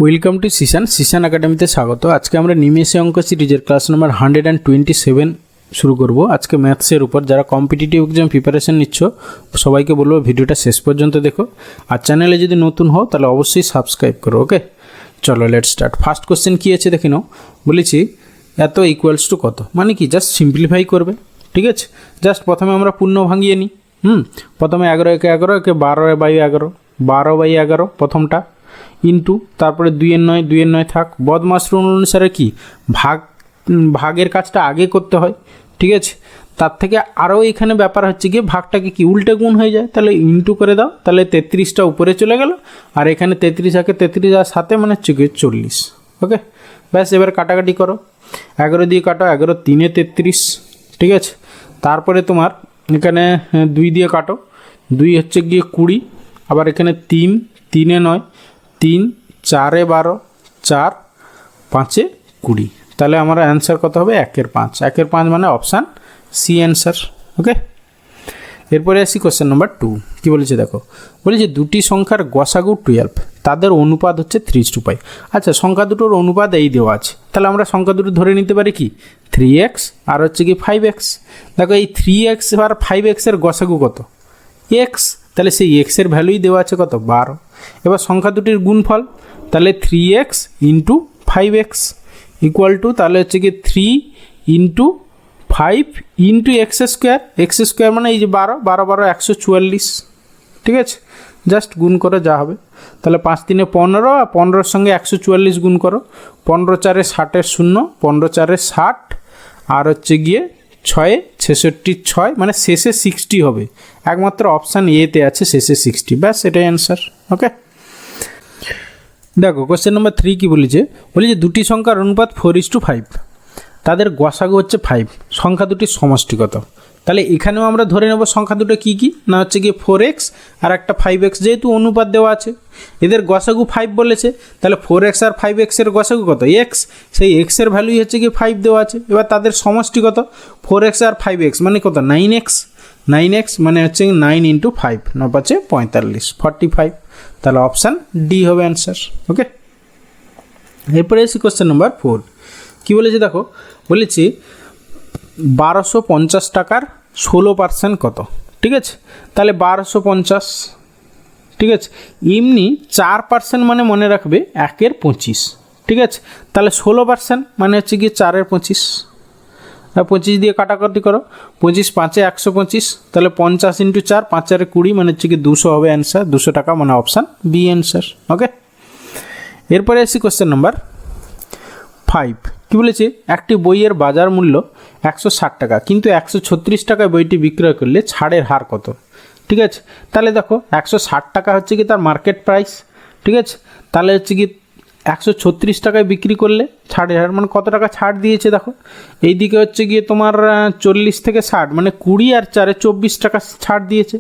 Welcome to Sisan একাডেমিতে স্বাগত। আজকে আমরা নিমেষে অঙ্ক সিরিজের ক্লাস নাম্বার 127 শুরু করব। আজকে ম্যাথসের উপর যারা কম্পিটিটিভ এক্সাম প্রিপারেশন নিচ্ছ সবাইকে বলবো ভিডিওটা শেষ পর্যন্ত দেখো, আর চ্যানেলে যদি নতুন হও তাহলে অবশ্যই সাবস্ক্রাইব করো। ওকে, চলো লেট স্টার্ট। ফার্স্ট কোশ্চেন কী আছে দেখে নাও। বলেছি এত ইকুয়ালস টু কত, মানে কি জাস্ট সিম্পলিফাই করবে। ঠিক আছে, জাস্ট প্রথমে আমরা পূর্ণ ভাঙিয়ে নিই। প্রথমে 11 একে 11 একে 12/11, 12/11 প্রথমটা, ইন্টু তারপরে 2-9 থাক। বদমাশ রুল অনুসারে কি ভাগের কাজটা আগে করতে হয়। ঠিক আছে, তার থেকে আরও এখানে ব্যাপার হচ্ছে গিয়ে ভাগটাকে কি উল্টে গুণ হয়ে যায়, তাহলে ইন্টু করে দাও, তাহলে 33টা উপরে চলে গেল, আর এখানে 33 আগে 33 আর 7 মানে হচ্ছে গিয়ে 40। ওকে, ব্যাস এবার কাটাকাটি করো। 11 দিয়ে কাটো, 11 3 33। ঠিক আছে, তারপরে তোমার এখানে 2 দিয়ে কাটো, 2 হচ্ছে গিয়ে 20, আবার এখানে 3 3 9, 3 4 12, 4 5 20। তাহলে আমার অ্যান্সার কত হবে? 1/5। 1/5 মানে অপশান সি অ্যান্সার। ওকে, এরপরে আসি কোশ্চেন নাম্বার 2। কী বলেছে দেখো, বলেছে দুটি সংখ্যার গসাগু 12, তাদের অনুপাত হচ্ছে 3:5। আচ্ছা, সংখ্যা দুটোর অনুপাত এই দেওয়া আছে, তাহলে আমরা সংখ্যা দুটো ধরে নিতে পারি কি 3x আর হচ্ছে কি 5x। দেখো এই 3x আর 5x এর গসাগু কত? x, তাহলে সেই x এর ভ্যালুই দেওয়া আছে কত? 12। এবার সংখ্যা দুটির গুণফল, তাহলে 3x into 5x equal to, তাহলে হচ্ছে কি 3 ইন্টু 5 ইন্টু এক্স স্কোয়ার মানে এই যে 12 12 12 144। ঠিক আছে, জাস্ট গুণ করে যা হবে, তাহলে 5 3 15, আর 15-র সঙ্গে 144 গুণ করো। 15 4 60 0, 15 4 60, আর হচ্ছে গিয়ে 6 66 6, মানে শেষে 60 হবে। একমাত্র অপশান এতে আছে শেষে 60, ব্যাস এটাই অ্যান্সার। ওকে, দেখো কোশ্চেন নাম্বার 3 কী বলেছে, দুটি সংখ্যার অনুপাত 4:5, তাদের গসাগু হচ্ছে 5, সংখ্যা দুটির সমষ্টি কত? তাহলে এখানেও আমরা ধরে নেব সংখ্যা দুটো কী কী না, হচ্ছে গিয়ে 4x আর একটা 5x, যেহেতু অনুপাত দেওয়া আছে এদের গসাগু 5 বলেছে, তাহলে 4x আর 5x এর গসাগু কত? x, সেই x এর ভ্যালুই হচ্ছে গিয়ে 5 দেওয়া আছে। এবার তাদের সমষ্টি কত? 4x আর 5x মানে কত? 9x মানে হচ্ছে 9 ইন্টু 5, 9 5 45, 45। তাহলে অপশান ডি হবে অ্যান্সার। ওকে, এরপরে এসি কোশ্চেন নাম্বার 4। কী বলেছে দেখো, বলেছি 1250 টাকার 16% কত? ঠিক আছে, তাহলে 1250। ঠিক আছে, এমনি 4% মানে মনে রাখবে 1/25। ঠিক আছে, তাহলে 16% মানে হচ্ছে গিয়ে 4/25। 25 দিয়ে কাটাকাটি করো, 25 5 125, তাহলে 50 ইন্টু 4, 5 4 20 মানে হচ্ছে কি 200 হবে অ্যান্সার। 200 টাকা মানে অপশান বি অ্যান্সার। ওকে, এরপরে আসি কোশ্চেন নাম্বার 5। কী বলেছে, একটি বইয়ের বাজার মূল্য 160 টাকা, কিন্তু 136 টাকায় বইটি বিক্রয় করলে ছাড়ের হার কত? ঠিক আছে, তাহলে দেখো 160 টাকা হচ্ছে কি তার মার্কেট প্রাইস। ঠিক আছে, তাহলে হচ্ছে কি 136 টাকায় বিক্রি করলে ছাড়ের হার মানে কত টাকা ছাড় দিয়েছে দেখো। এই দিকে হচ্ছে গিয়ে তোমার 40 থেকে 60 মানে 20 আর 4 24 টাকা ছাড় দিয়েছে।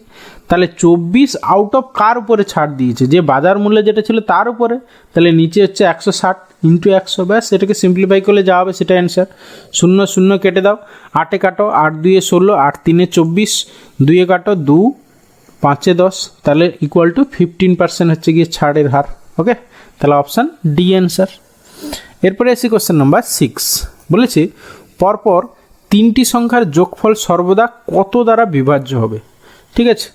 তাহলে 24 আউট অফ কার উপরে ছাড় দিয়েছে? যে বাজার মূল্য যেটা ছিল তার উপরে। তাহলে নিচে হচ্ছে 160 ইন্টু 100, ব্যাস এটাকে সিম্পলিফাই করলে যা হবে সেটা অ্যান্সার। 0 0 কেটে দাও, 8 কাটো, 8 2 16, 8 3 24, 2 কাটো, 2 5 10, তাহলে ইকুয়াল টু 15% হচ্ছে গিয়ে ছাড়ের হার। ওকে, তাহলে অপশান ডি অ্যান্সার। এরপরে এসি কোশ্চেন নাম্বার 6। বলেছি পরপর 3টি সংখ্যার যোগফল সর্বদা কত দ্বারা বিভাজ্য হবে? ঠিক আছে,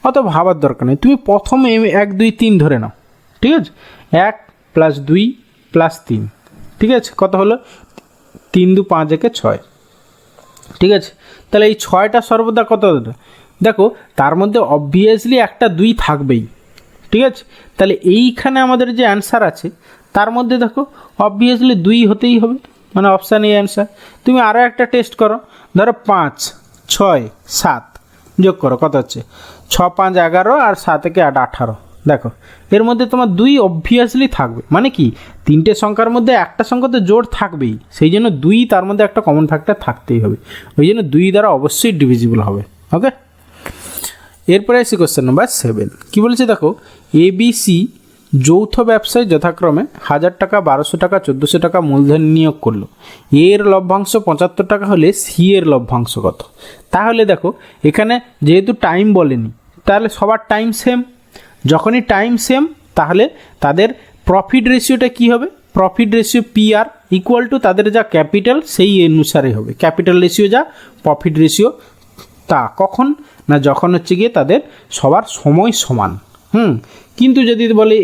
অত ভাবার দরকার নেই, তুমি প্রথমে 1 2 3 ধরে নাও। ঠিক আছে, 1 + 2 + 3, ঠিক আছে, কত হলো? 3 2 5 1 6। ঠিক আছে, তাহলে এই 6টা সর্বদা কত? দেখো তার মধ্যে অবভিয়াসলি একটা 2 থাকবেই। ঠিক আছে, তাহলে এইখানে আমাদের যে অ্যান্সার আছে তার মধ্যে দেখো অবভিয়াসলি 2 হতেই হবে, মানে অপশান এ অ্যান্সার। তুমি আরও একটা টেস্ট করো, ধরো 5 6 7 যোগ করো, কত হচ্ছে? 6 5 11 আর 7 একে 8 18। দেখো এর মধ্যে তোমার 2 অবভিয়াসলি থাকবে, মানে কি 3টে সংখ্যার মধ্যে একটা সংখ্যা তো জোড় থাকবেই, সেই জন্য 2 তার মধ্যে একটা কমন ফ্যাক্টর থাকতেই হবে, ওই জন্য 2 দ্বারা অবশ্যই ডিভিজিবল হবে। ওকে, এরপরে আসি কোশ্চেন নাম্বার 7। কী বলেছে দেখো, ABC যৌথ ব্যবসায় যথাক্রমে 1000 টাকা 1200 টাকা 1400 টাকা মূলধন নিয়োগ করলো। এর লভ্যাংশ 75 টাকা হলে সি এর লভ্যাংশ কত? তাহলে দেখো এখানে যেহেতু টাইম বলেনি, তাহলে সবার টাইম সেম, যখনই টাইম সেম তাহলে তাদের প্রফিট রেশিওটা কী হবে? Profit ratio PR equal to তাদের যা ক্যাপিটাল সেই অনুসারে হবে। ক্যাপিটাল রেশিও যা, প্রফিট রেশিও তা। কখন না, যখন হচ্ছে গিয়ে তাদের সবার সময় সমান। কিন্তু যদি বলে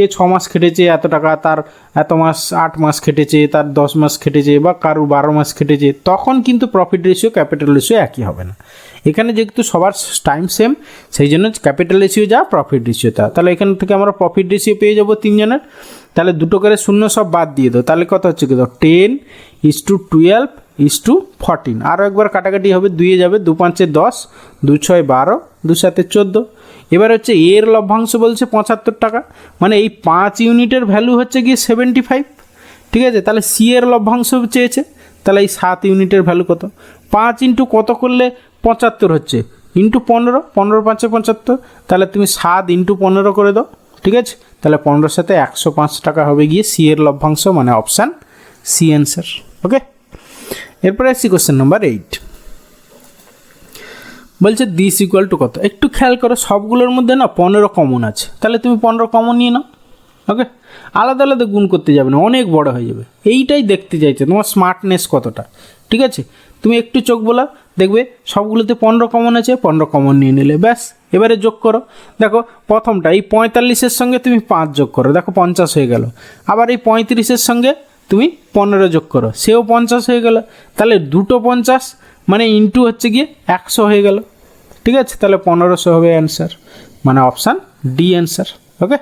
এ 6 মাস খেটেছে এত টাকা, তার এত মাস 8 মাস খেটেছে, তার 10 মাস খেটেছে, বা কারোর 12 মাস খেটেছে, তখন কিন্তু প্রফিট রেশিও ক্যাপিটাল রেশিও একই হবে না। এখানে যেহেতু সবার টাইম সেম, সেই জন্য ক্যাপিটাল রেশিও যা, প্রফিট রেশিও তা। তাহলে এখান থেকে আমরা প্রফিট রেশিও পেয়ে যাবো 3 জনের। তাহলে দুটো করে শূন্য সব বাদ দিয়ে দাও, তাহলে কত হচ্ছে কি? 10:12:14। আরও একবার কাটাকাটি হবে, 2 যাবে, 2 5 10, 2 6 12, 2 7 14। এবার হচ্ছে এর লভ্যাংশ বলছে 75 টাকা, মানে এই 5 ইউনিটের ভ্যালু হচ্ছে গিয়ে 75। ঠিক আছে, তাহলে সি এর লভ্যাংশ চেয়েছে, তাহলে এই 7 ইউনিটের ভ্যালু কত? 5 ইন্টু কত করলে 75 হচ্ছে? ইন্টু 15, 15 5 75, তাহলে তুমি 7 ইন্টু 15 করে দাও। ঠিক আছে, তাহলে 15 সাথে 105 টাকা হবে গিয়ে সি এর লভ্যাংশ, মানে অপশান সি অ্যান্সার। ওকে, এরপরে আসছি কোশ্চেন নাম্বার 8। বলছে দিস ইকুয়াল টু কত? একটু খেয়াল করো, সবগুলোর মধ্যে না 15 কমন আছে, তাহলে তুমি 15 কমন নিয়ে নাও। ওকে, আলাদা আলাদা গুণ করতে যাবে না, অনেক বড় হয়ে যাবে। এইটাই দেখতে চাইছে তোমার স্মার্টনেস কতটা। ঠিক আছে, তুমি একটু চোখ বলা, দেখবে সবগুলোতে 15 কমন আছে, 15 কমন নিয়ে নিলে ব্যাস। এবারে যোগ করো, দেখো প্রথমটা এই 45-এর সঙ্গে তুমি 5 যোগ করো, দেখো 50 হয়ে গেল। আবার এই 35-এর সঙ্গে তুমি 15 যোগ করো, সেও 50 হয়ে গেল। তাহলে দুটো 50 মানে ইন্টু হচ্ছে গিয়ে 100 হয়ে গেল। ঠিক আছে, তাহলে 1500 হবে অ্যান্সার, মানে অপশান ডি অ্যান্সার। ওকে,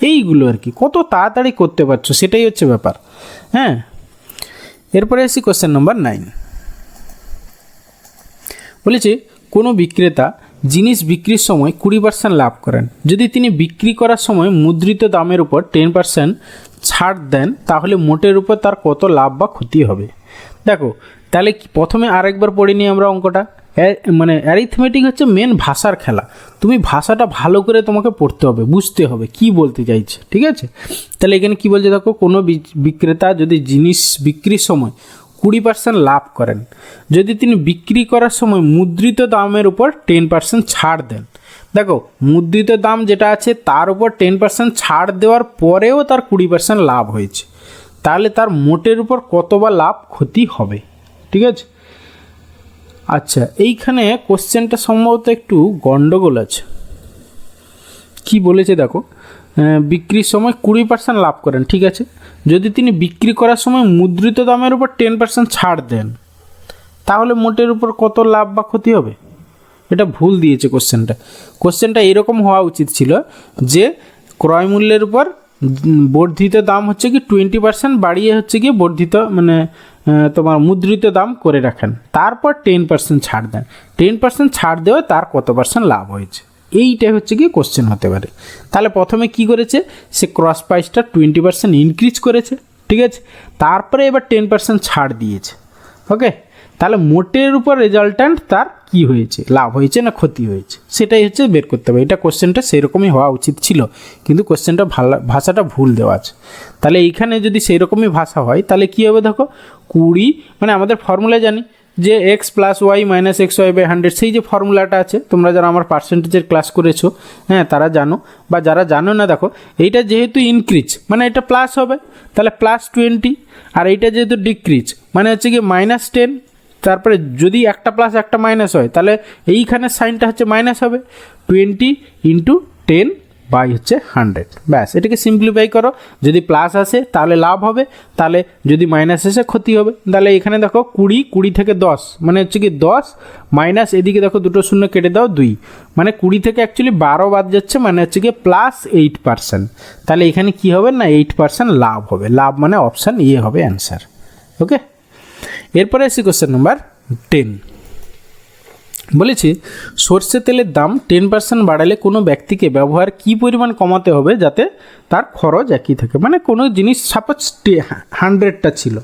এইগুলো আর কি, কত তাড়াতাড়ি করতে পারছো সেটাই হচ্ছে ব্যাপার। হ্যাঁ, এরপরে আসি কোশ্চেন নাম্বার 9। বলেছে কোনো বিক্রেতা জিনিস বিক্রির সময় 20% লাভ করেন। যদি তিনি বিক্রি করার সময় মুদ্রিত দামের উপর 10% ছাড় দেন, তাহলে মোটের উপর তার কত লাভ বা ক্ষতি হবে? দেখো, তাহলে প্রথমে আরেকবার পড়ে নিই আমরা অঙ্কটা। মানে অ্যারিথমেটিক হচ্ছে মেন ভাষার খেলা। তুমি ভাষাটা ভালো করে তোমাকে পড়তে হবে, বুঝতে হবে কি বলতে চাইছে। ঠিক আছে, তাহলে এখানে কি বলছে দেখো, কোনো বিক্রেতা যদি জিনিস বিক্রির সময় 20% লাভ করেন, যদি তিনি বিক্রি করার সময় মুদ্রিত দামের উপর 10% ছাড় দেন। দেখো, মুদ্রিত দাম যেটা আছে তার উপর 10% ছাড় দেওয়ার পরেও তার 20% লাভ হয়েছে, তাহলে তার মোটের উপর কত বা লাভ ক্ষতি হবে? ঠিক আছে, আচ্ছা এইখানে কোশ্চেনটা সম্ভবত একটু গন্ডগোল আছে। কি বলেছে দেখো, বিক্রির সময় 20% লাভ করেন, ঠিক আছে, যদি তিনি বিক্রি করার সময় মুদ্রিত দামের উপর 10% ছাড় দেন, তাহলে মোটের উপর কত লাভ বা ক্ষতি হবে? এটা ভুল দিয়েছে কোশ্চেনটা এরকম হওয়া উচিত ছিল যে ক্রয় মূল্যের উপর বর্ধিত দাম হচ্ছে কি 20% বাড়িয়ে হচ্ছে কি বর্ধিত মানে তোমার মুদ্রিত দাম করে রাখেন, তারপর 10% ছাড় দেন। 10% ছাড় দেওয়া তার কত পার্সেন্ট লাভ হয়েছে, এইটাই হচ্ছে কি কোশ্চেন হতে পারে। তাহলে প্রথমে কি করেছে, সে ক্রস প্রাইসটা 20% ইনক্রিজ করেছে। ঠিক আছে, তারপরে এবার 10% ছাড় দিয়েছে। ওকে, তাহলে মোটের উপর রেজাল্ট্যান্ট তার কি হয়েছে, লাভ হয়েছে না ক্ষতি হয়েছে, সেটাই হচ্ছে বের করতে হবে। এটা কোশ্চেনটা সেরকমই হওয়া উচিত ছিল, কিন্তু কোশ্চেনটা ভাষাটা ভুল দেওয়া আছে। তাহলে এইখানে যদি সেইরকমই ভাষা হয় তাহলে কী হবে দেখো, 20 মানে আমাদের ফর্মুলা জানি যে x + y - xy/100, সেই যে ফর্মুলাটা আছে, তোমরা যারা আমার পার্সেন্টেজের ক্লাস করেছো হ্যাঁ তারা জানো, বা যারা জানো না দেখো, এইটা যেহেতু ইনক্রিজ মানে এটা প্লাস হবে, তাহলে +20, আর এইটা যেহেতু ডিক্রিজ মানে হচ্ছে কি -10, তারপরে যদি একটা প্লাস একটা মাইনাস হয় তাহলে এইখানে সাইনটা হচ্ছে মাইনাস হবে। 20 × 10/100, ব্যাস, এটাকে সিম্পলিফাই করো। যদি প্লাস আসে তাহলে লাভ হবে, তাহলে যদি মাইনাস আসে ক্ষতি হবে। তাহলে এখানে দেখো 20 থেকে 10 মানে হচ্ছে কি 10 মাইনাস এদিকে দেখো দুটো শূন্য কেটে দাও 2, মানে 20 থেকে অ্যাকচুয়ালি 12 বাদ যাচ্ছে, মানে হচ্ছে কি +8%। তাহলে এখানে কি হবে না 8% লাভ হবে, লাভ মানে অপশান এ হবে অ্যান্সার। ওকে, এরপরে আসি কোশ্চেন নাম্বার 10। বলেছি সরষে তেলের দাম 10% বাড়ালে কোনো ব্যক্তিকে ব্যবহার কি পরিমাণ কমাতে হবে যাতে তার খরচ একই থাকে? মানে কোনো জিনিস সাপোজ 100টা ছিল,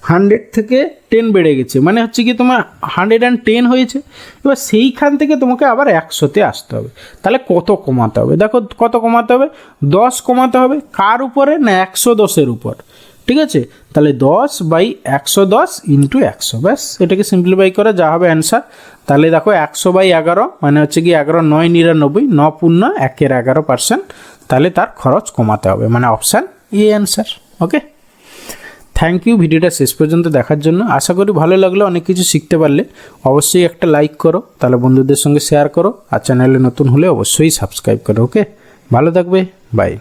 100 থেকে 10 বেড়ে গেছে, মানে হচ্ছে কি তোমার 110 হয়েছে, এবার সেইখান থেকে তোমাকে আবার 100তে আসতে হবে। তাহলে কত কমাতে হবে? দেখো কত কমাতে হবে, 10 কমাতে হবে। কার উপরে না 110-এর উপর। ঠিক আছে, তাহলে 10/110 × 100, ব্যাস, এটাকে সিম্পলিফাই করে যা হবে অ্যান্সার। তাহলে দেখো 100/11 মানে হচ্ছে কি 11 9 99, 9 × 1 = 11%, তাহলে তার খরচ কমাতে হবে, মানে option A answer. Okay, thank you ভিডিওটা শেষ পর্যন্ত দেখার জন্য। আশা করি ভালো লাগলো, অনেক কিছু শিখতে পারলে। অবশ্যই একটা লাইক করো, তাহলে বন্ধুদের সঙ্গে শেয়ার করো, আর চ্যানেলে নতুন হলে অবশ্যই সাবস্ক্রাইব করো। ওকে, ভালো থাকবে, বাই।